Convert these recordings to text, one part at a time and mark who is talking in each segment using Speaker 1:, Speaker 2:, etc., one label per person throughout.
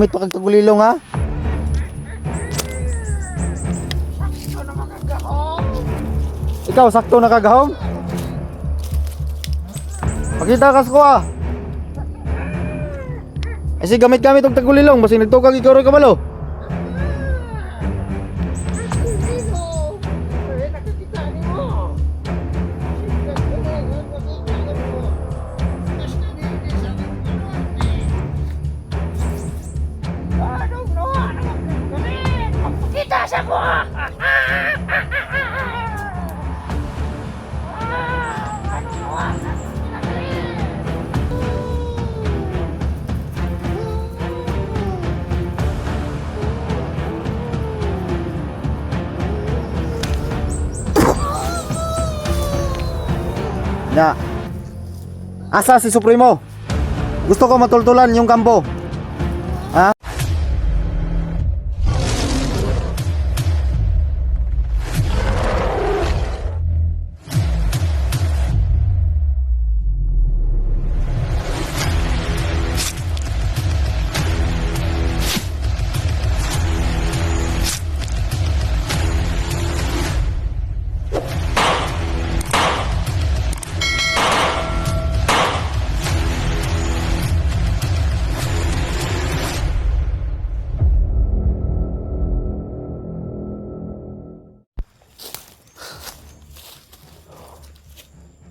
Speaker 1: May pagkagulilong ha?
Speaker 2: Sakto na makagahom.
Speaker 1: Ikaw, sakto nakagahom? Pakita kas ko ah. Ay si gamit-gamit og tagulilong, basi nagtukag ikaw ro kabalo.
Speaker 2: Kita sa ko.
Speaker 1: Na. Asa si Supremo? Gusto ko matultulan yung kampo. Ha?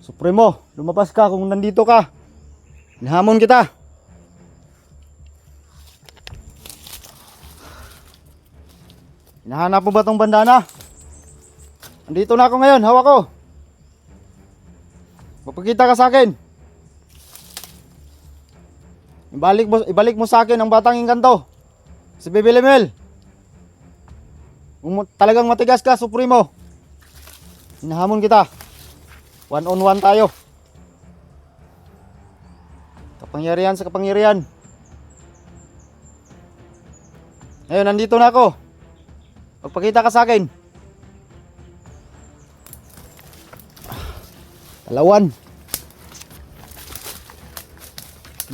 Speaker 1: Supremo, lumabas ka kung nandito ka. Hinahamon kita. Hinahanap mo ba tong bandana? Nandito na ako ngayon, hawak ko. Magpakita ka sa akin. Ibalik mo sa akin ang batang engkanto. Si Bibi Lemel. Kung talagang matigas ka, Supremo. Hinahamon kita. 1-on-1 tayo. Kapangyarihan sa kapangyarihan. Ngayon, nandito na ako. Magpakita ka sa akin. Talawan.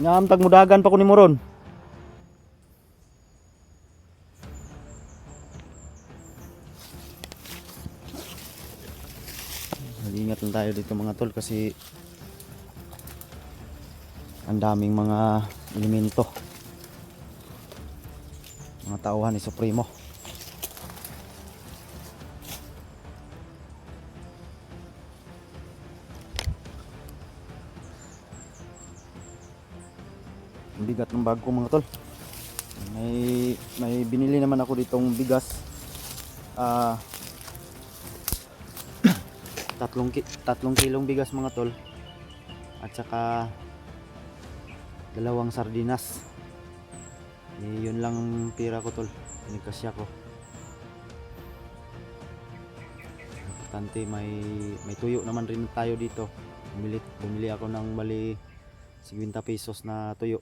Speaker 1: Inaamtag mudagan pa ko ni Moron. Ingat lang tayo dito mga tol kasi ang daming mga elemento, mga tauhan ni Supremo. Ang bigat ng bag ko mga tol. May binili naman ako ditong bigas. Tatlong kilong bigas mga tol, at saka 2 sardinas. Yun lang ang pira ko tol, pinagkasya ko. Importante may tuyo naman rin tayo dito. Bumili ako ng bali 50 pesos na tuyo.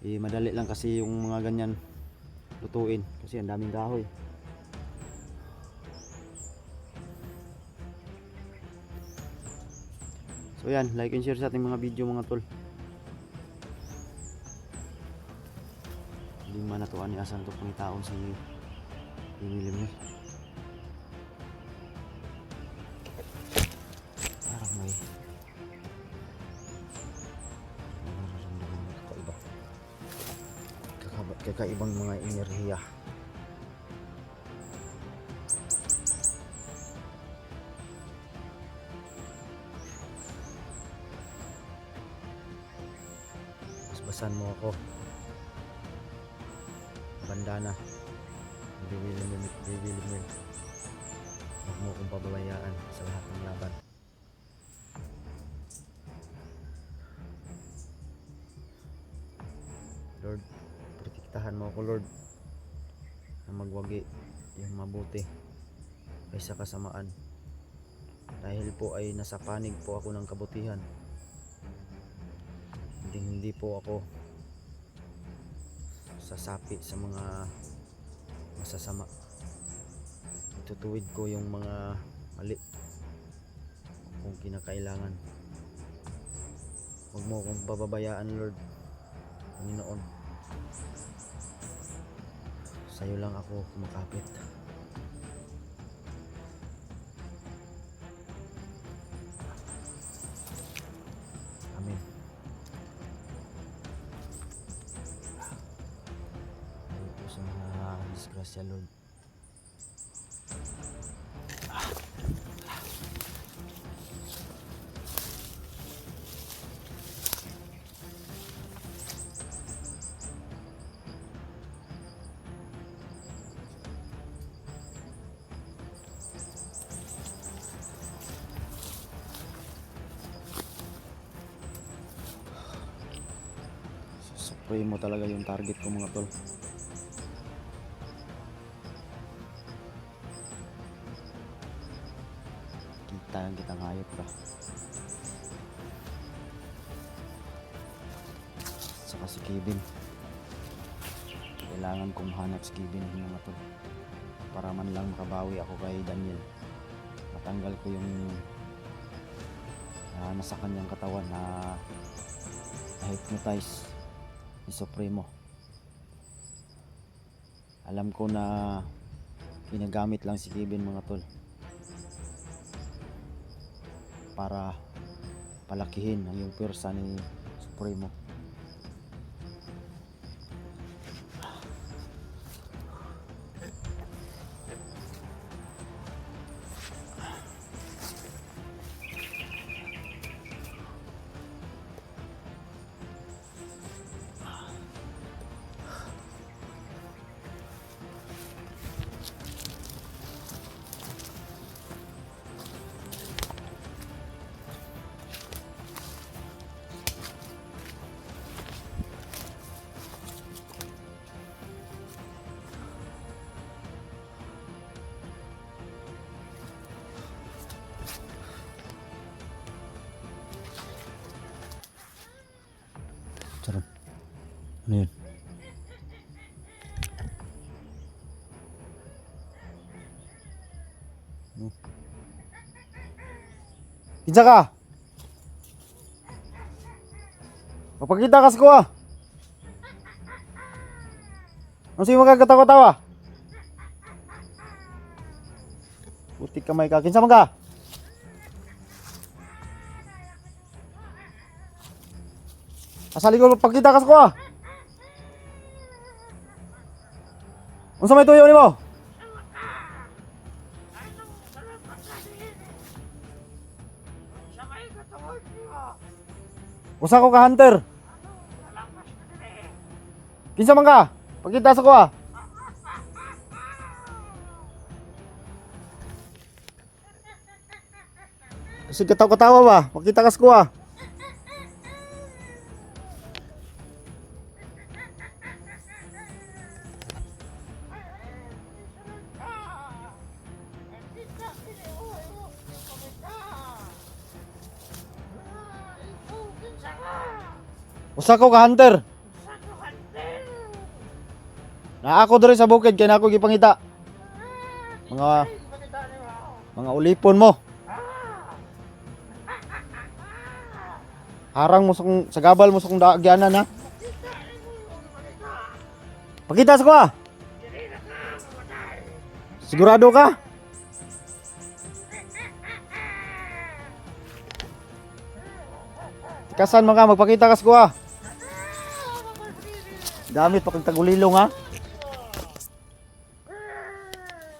Speaker 1: Madali lang kasi yung mga ganyan lutuin kasi ang daming kahoy. So yan, like and share sa ating mga video mga tol. Hindi man natuan ni asan to pangitaon sa inilim niya. Parang may nararamdaman ng kakaibang mga enerhiya. Basan mo ako. Bandana. Bibilin mo. Huwag mo akong pababayaan sa lahat ng laban. Lord, protektahan mo ako Lord, na magwagi yung mabuti kaysa kasamaan. Dahil po ay nasa panig po ako ng kabutihan. Hindi po ako sasapi sa mga masasama. Itutuwid ko yung mga mali kung kinakailangan. Huwag mo akong pababayaan Lord, Panginoon. Sa'yo lang ako kumakapit. Amen. Ayaw po sa mga disgrasya, Lord. Supremo talaga yung target ko, mga tol. Kita ang kitang hayop ka. Saka si Kevin. Kailangan kong hanap si Kevin, mga tol. Para man lang makabawi ako kay Daniel. Matanggal ko yung nasa kanyang katawan na hypnotize ni Supremo. Alam ko na ginagamit lang si Kevin, mga tol, para palakihin ang yung pwersa ni Supremo. Charot. Ano yun? Kinsa ka? Papakita kas ko ah. Ano sa'yo magkakatawa-tawa? Putik kamay ka. Kinsa man ka? Asali ko pagkita kas ko ah. Unsa may tuyo nimo? Usa ko ka hunter. Kinsa man ka? Pagkita sa ko ah. Sige katawa-katawa ba? Pagkita kas ko ah. Usa ko ka hunter. Na ako diri sa bukid kay nako gipangita. Mga ulipon mo. Harang mo sa gabal mo sa kung dagyanan ha. Pakita sa ko ah. Sigurado ka? Kasan man ka magpakita kas ko ah. Gamit pa kag tagulilong ha.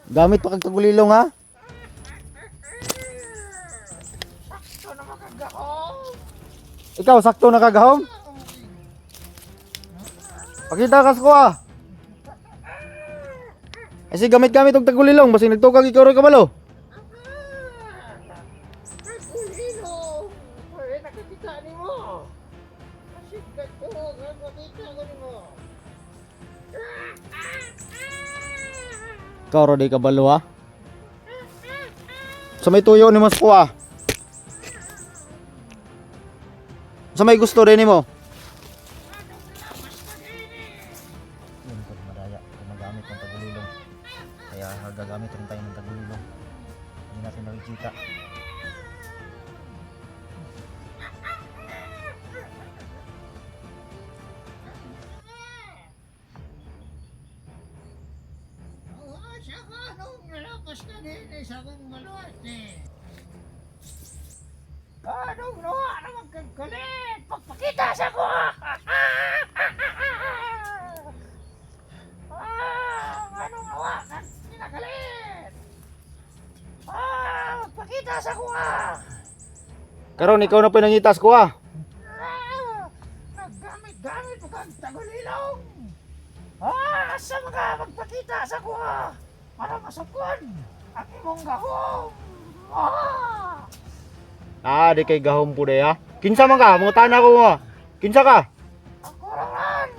Speaker 1: Gamit pa kag tagulilong ha.
Speaker 2: Sakto na makagahom.
Speaker 1: Ikaw sakto na kagahom. Pakita kas ko ah. Ay si gamit-gamit og tagulilong basig nagtukag ikaw ro kabalo.
Speaker 2: Nagulilo. Pwede nakakita ni mo. Masikat ko. Nakakita ko ni mo.
Speaker 1: Ikaw ro di kabalo ha. Sa may tuyo ni mas ko ah. Sa may gusto rin nimo. Yun pag madaya, gumagamit ng tagulilong. Kaya gagamit rin tayo ng tagulilong. Hindi natin makikita.
Speaker 2: Anong nalapas ka din sa kong maluwerte? Anong nawa na magkagalit? Pagpakita sa ko! Anong nawa ka kinagalit? Magpakita sa ko!
Speaker 1: Karon ikaw na pinangitas ko ah.
Speaker 2: Naggamit-gamit mo kang tagulilong! Asa mga magpakita sa ko! Para masukon ang imong gahom!
Speaker 1: Di kay gahom po day ha. Kinsa man ka? Mga tana ko mo. Kinsa ka?
Speaker 2: Ako lang!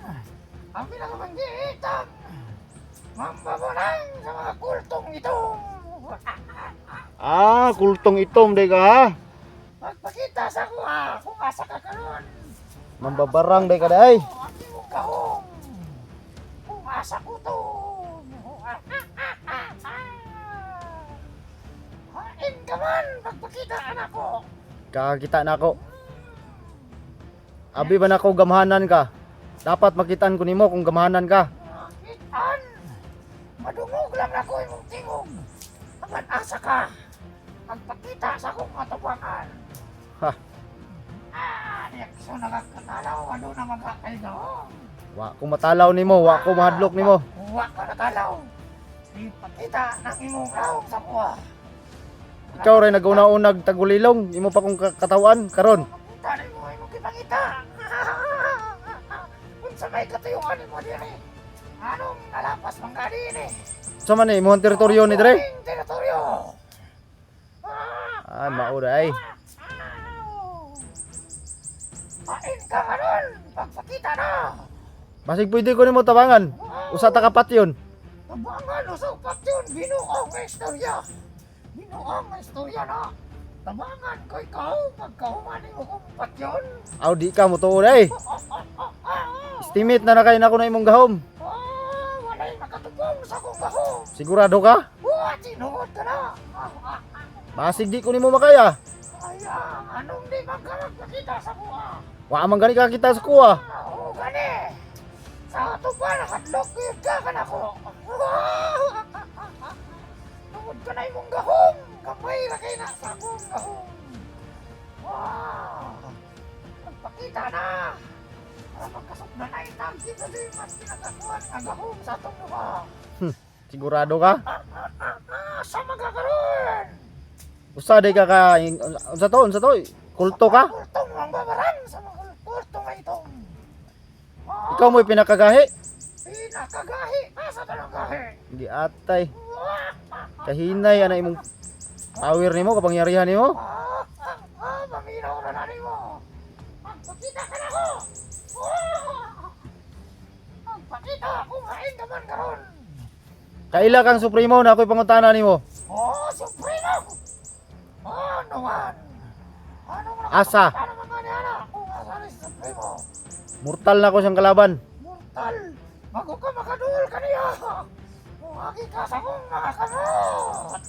Speaker 2: Ang pinakamanggiitang! Mambabunan sa mga kultong itong!
Speaker 1: Kultong itom day ka ha.
Speaker 2: Magpakita sa ko kung asa ka karon!
Speaker 1: Mambabarang day ka day.
Speaker 2: Ang imong gahom! Kung asa ko to! Hain ka man! Magpakita anak ko!
Speaker 1: Kakita na ako. Abi ba na ako gamhanan ka? Dapat makitaan ko nimo kung gamhanan ka.
Speaker 2: Makitaan! Madungog lang ako imong tingog! Hanggang asa ka! Magpakita sa kong katubangan!
Speaker 1: Ha.
Speaker 2: Diyak so nakakatalaw, ano na magkakaigaw?
Speaker 1: Wa ko matalaw nimo, wa ko mahadlok nimo.
Speaker 2: Huwag ka natalaw! Ipakita ng imong raong sa kuha!
Speaker 1: Ikaw ray naguna-unag tagulilong, imo pa kong katawan karon.
Speaker 2: Pakita rin mo imong kipakita! Kung sa may katayuan mo diri, anong nalapas mang gadin eh?
Speaker 1: Sa man ni imong teritoryo ni dire?
Speaker 2: Aming teritoryo!
Speaker 1: Mao day.
Speaker 2: Hain ka karon! Pagpakita na!
Speaker 1: Basig pwede ko nimo tabangan. Usa ta kapat yun.
Speaker 2: Tabangan o sa upat yun! Binuong nga istorya! Binuong nga istorya na! Tabangan ko ikaw! Pagkahumanin mo kong upat yun!
Speaker 1: Aw di ka mo tuod ay. Estimate na kay nako na imong gahom.
Speaker 2: Walay makatubong sa kong gahom!
Speaker 1: Sigurado ka?
Speaker 2: Tinuod ka na!
Speaker 1: Basig di ko nimo makaya.
Speaker 2: Anong di magkakakita sa kuha?
Speaker 1: Wa man gani ka kita sa kuha.
Speaker 2: Oo, gani! Sa tuban, hadlok ko yung kakan ako! Tungod ka na imong gahom! Kamay na kayo na sa akong gahom! Magpakita na! Para magkasukdan na itang kita din mas pinagakuhan ang gahom sa itong luha!
Speaker 1: Sigurado ka?
Speaker 2: Sa magkakaroon!
Speaker 1: Usa day ka unsa to? Kulto ka?
Speaker 2: Kultong ang babaran sa mga kultong na itong!
Speaker 1: Ikaw mo'y pinakagahi.
Speaker 2: Pinakagahi! Asa ka ng gahi?
Speaker 1: Di atay. Kahinay ana imong power nimo, kapangyarihan nimo.
Speaker 2: Maminaw na nani mo! Magpakita ka na ko! Magpakita kung hain ka man karon!
Speaker 1: Kaila kang supremo na ako'y pangutana nimo.
Speaker 2: Supremo! Ano man? Anong
Speaker 1: Asa?
Speaker 2: nakapagpana man gani ana kung asa ni Supremo?
Speaker 1: Mortal na ko siyang kalaban.
Speaker 2: Mortal! Bago ka makadul kaniya! Muhagi ka sa kong mga kamot!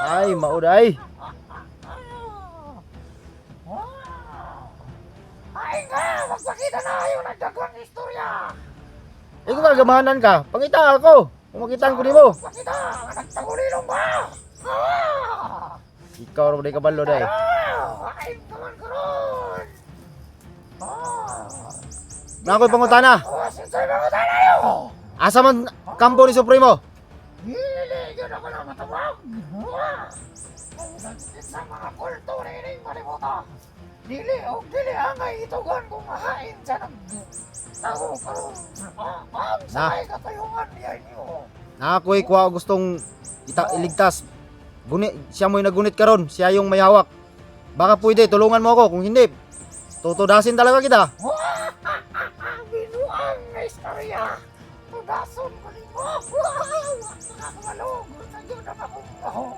Speaker 1: Ay, mauday.
Speaker 2: Hain ka! Magpakita na yung nagdagang istorya!
Speaker 1: Ikaw ka gamahanan ka. Pangita ako. Kumakitaan ko nimo.
Speaker 2: Magpakita! Nagtagulilong ba?
Speaker 1: Ikaw ra day kabalo day.
Speaker 2: Hain ka man karon!
Speaker 1: Na ako'y pangutana.
Speaker 2: Sinsay mga tayo!
Speaker 1: Asa man kampo ni Supremo?
Speaker 2: Dili, yun ako na matawag! Ang nagsisit sa mga kulto na ining malimuta! Dili, o dili angay itugan kung mahain sa nagtago karon! Ang sakay katayungan niya niyo!
Speaker 1: Na ako'y kuha gustong iligtas. Siya mo'y nagunit karon, siya yung may hawak. Baka pwede tulungan mo ako, kung hindi tutudasin talaga kita.
Speaker 2: Binuang na istorya! Tudason ko ni mo! Nakakalog! Nagyo na akong kahong!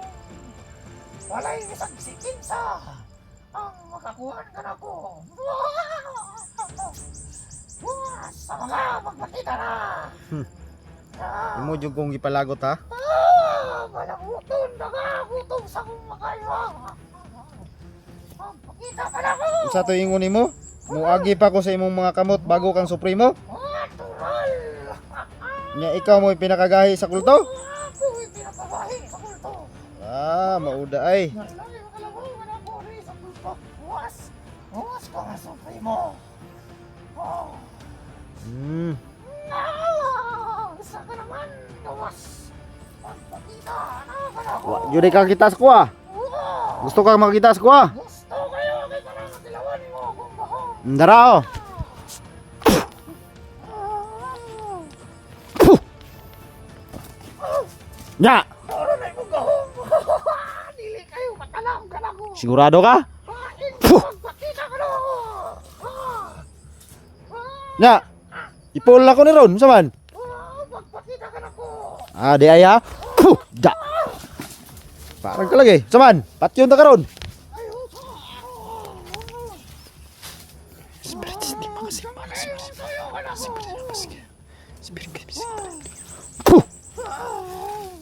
Speaker 2: Walay isang sikinsa! Ang makakuhaan ka na ko! Sa mga magpakita na!
Speaker 1: Imo jud kong gipalagot ha.
Speaker 2: Malaguton! Nagagutong sa kong makayo! Magpakita ka na ko!
Speaker 1: Usa to ingon nimo? Muagi pa ko sa imong mga kamot bago kang Supremo?
Speaker 2: Tural!
Speaker 1: Nya ikaw mo pinakagahi sa kulto?
Speaker 2: Ako ay pinakabahi sa kulto.
Speaker 1: Ah, mauda ay.
Speaker 2: Nalagi makalabaw ka na ako rin sa kulto. Buwas ka nga supremo. Oh. Isa ka naman, gawas. Pagpakita,
Speaker 1: Wa jud ka kita sa kuha. Gusto ka makita sa kuha?
Speaker 2: gusto kayo, kay ka lang tilawan mo akong bahong.
Speaker 1: Ndara oh. Nya,
Speaker 2: Ano na yung gahong? Dili kayo, matalang ka na ko.
Speaker 1: sigurado ka?
Speaker 2: Pagpakita ka na ako.
Speaker 1: Nya. Ipol ako ni ron, saman.
Speaker 2: Pagpakita ka na ko.
Speaker 1: Ah, di ay ha. Puh, da. Parang ka lagi. Saman, patyon ta karon. Puh.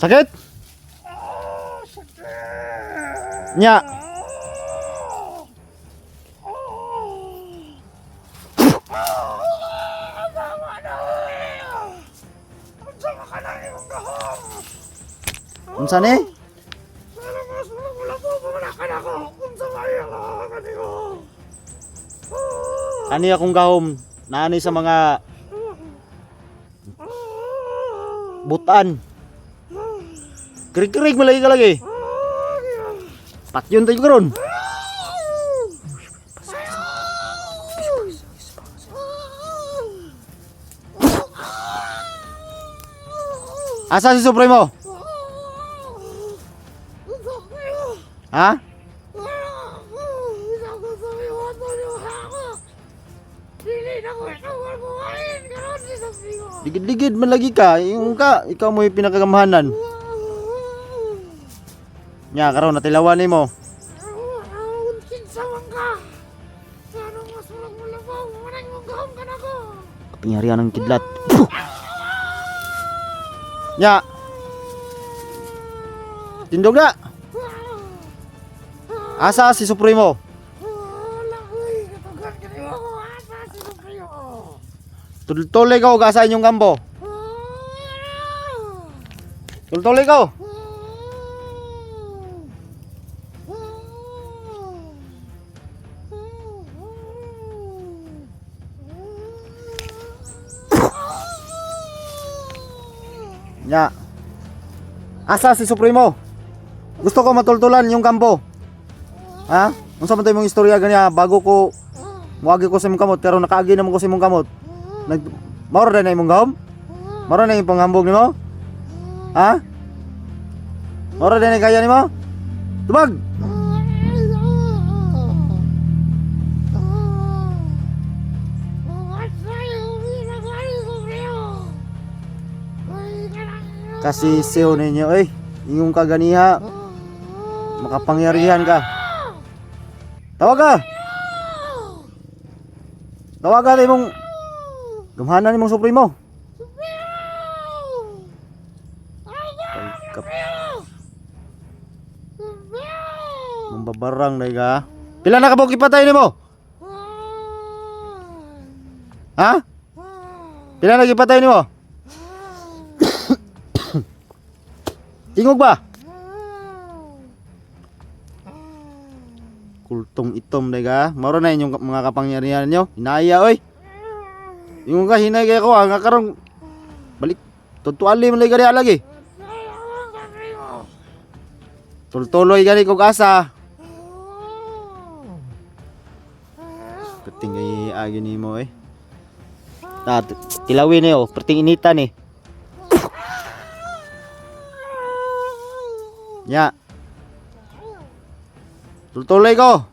Speaker 1: Sakit? Nya.
Speaker 2: Sama ka na yung gahong.
Speaker 1: Unsa ni?
Speaker 2: Alam mo, wala po, pumanakan ako. Kung sa maya ka, kanino.
Speaker 1: Ani akong gahom naani sa mga butan. Kirig-kirig malagi ka lagi. Patyon tayo karon. Asa si Supremo? Ha? Digid-digid man lagi ka. Yung ka, ikaw mo yung pinakagamahanan. Nya karon natilawan nimo. Pingyarihan ng kidlat. Puh! Nya. Tindog na. Asa si Supremo? Tultuloy ka og asa inyong kambo. Tultuloy ka. Nya. Asa si Supremo? Gusto ko matultulan yung kampo. Ha? Unsa man tay mong istorya ganiya bago ko muagi ko sa imong kamot pero nakaagi naman ko sa imong kamot. Mauro na imong gahom? Mauro na yung panghambog nimo? Ha? Mauro na kaya nimo? Tubag. Kasi siyo ninyo eh. Inyong kaganiha. Makapangyarihan ka. Tawag ka. Tawag ka mong gamahanan mong Supremo. Pagkap. Mambabarang na ka. Pila na kabog ipatay nimo? Ha? Pila na ipatay nimo? Tingog ba? Kultong itom na ka. Maro na inyong mga kapangyarihan nyo. Hinaya oy. Yung ka hinay kaya ko nga karong balik. Tutuali man lagi. Tultuloy gani kog asa. Perting kay agi nimo eh. Tilawin eh oh, perting initan eh. Ya. Tultuloy ko.